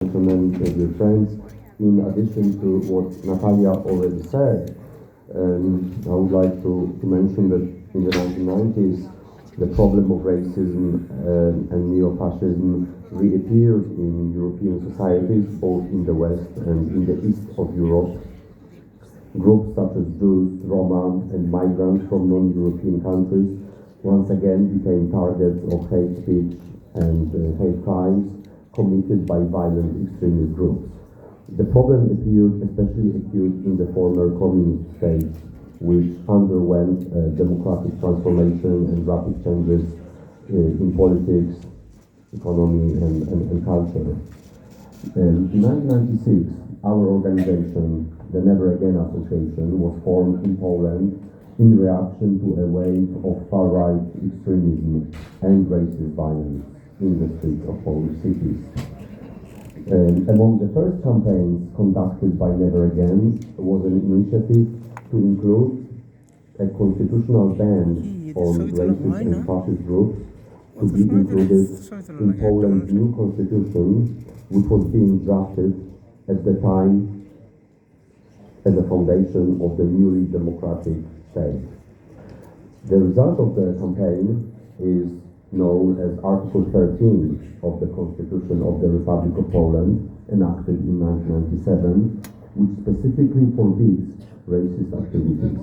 gentlemen, dear friends, in addition to what Natalia already said, I would like to mention that in the 1990s, the problem of racism and neo-fascism reappeared in European societies, both in the West and in the East of Europe. Groups such as Jews, Roma, and migrants from non-European countries once again became targets of hate speech and hate crimes committed by violent extremist groups. The problem appeared especially acute in the former communist states, which underwent democratic transformation and rapid changes in politics, economy, and culture. In 1996, our organization, the Never Again Association, was formed in Poland in reaction to a wave of far-right extremism and racist violence in the streets of Polish cities. Among the first campaigns conducted by Never Again was an initiative to include a constitutional ban on racist and fascist groups to be included in Poland's new constitution, which was being drafted at the time as a foundation of the newly democratic state. The result of the campaign is known as Article 13 of the Constitution of the Republic of Poland, enacted in 1997, which specifically forbids racist activities.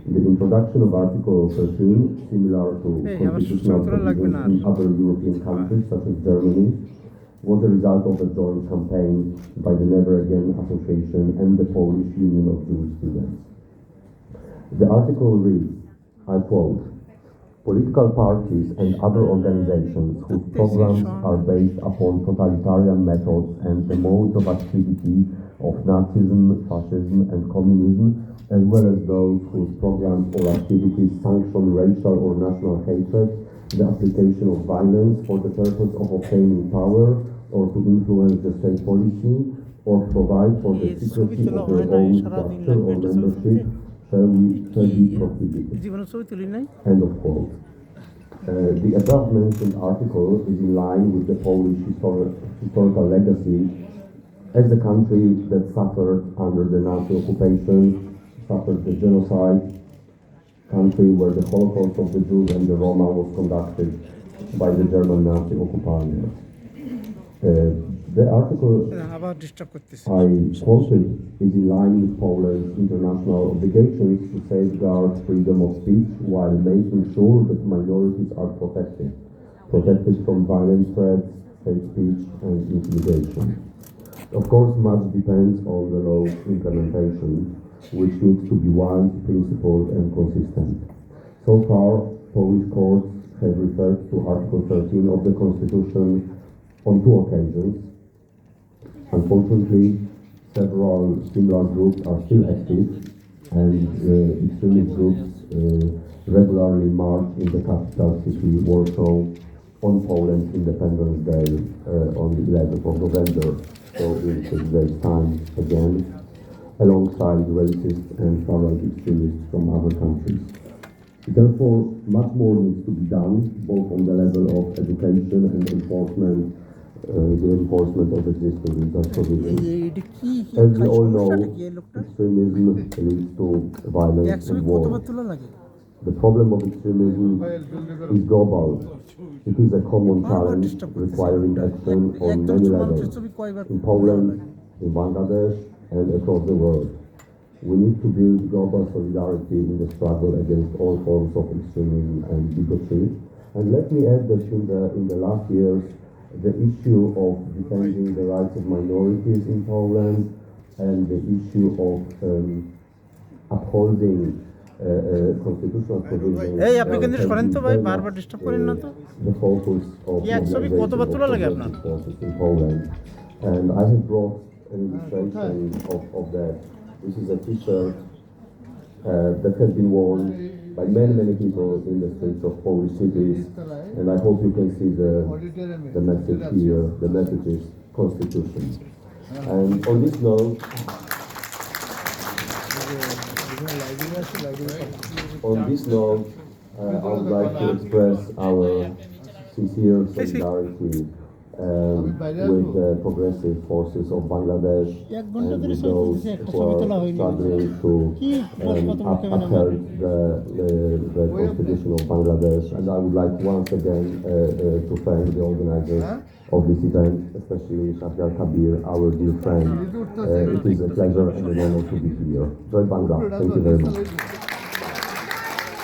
The introduction of Article 13, similar to constitutional provisions in other European countries such as Germany, was the result of a joint campaign by the Never Again Association and the Polish Union of Jewish Students. The article reads, I quote, "Political parties and other organizations whose programs are based upon totalitarian methods and the modes of activity of Nazism, fascism, and communism, as well as those whose programs or activities sanction racial or national hatred, the application of violence for the purpose of obtaining power or to influence the state policy, or provide for the secrecy of their own structure or membership, shall be prohibited." End of quote. The above-mentioned article is in line with the Polish historical legacy as the country that suffered under the Nazi occupation, suffered the genocide, country where the Holocaust of the Jews and the Roma was conducted by the German Nazi occupiers. The article I quoted is in line with Poland's international obligations to safeguard freedom of speech while making sure that minorities are protected from violent threats, hate speech, and intimidation. Of course, much depends on the law's implementation, which needs to be wise, principled, and consistent. So far, Polish courts have referred to Article 13 of the Constitution on 2 occasions. Unfortunately, several similar groups are still active, and extremist groups regularly march in the capital city, Warsaw, on Poland's Independence Day on the 11th of November. So in today's time again, alongside racist and far-right extremists from other countries. Therefore, much more needs to be done, both on the level of education and enforcement, the enforcement of existing legal provisions. As we all know, extremism leads to violence and war. The problem of extremism is global. It is a common challenge requiring action on many levels, in Poland, in Bangladesh, and across the world. We need to build global solidarity in the struggle against all forms of extremism and bigotry. And let me add that in the last years, the issue of defending the rights of minorities in Poland and the issue of upholding constitutional provisions the focus of mobilization forces in Poland. And I have brought an illustration of that. This is a t-shirt that has been worn by many people in the streets of Polish cities, and I hope you can see the message here. The message is Constitution. And on this note, I would like to express our sincere solidarity with the progressive forces of Bangladesh and with those who are struggling to uphold the constitution of Bangladesh. And I would like once again to thank the organizers of this event, especially Shahriar Kabir, our dear friend. It is a pleasure and an honor to be here. Joy Bangla. Thank you very much.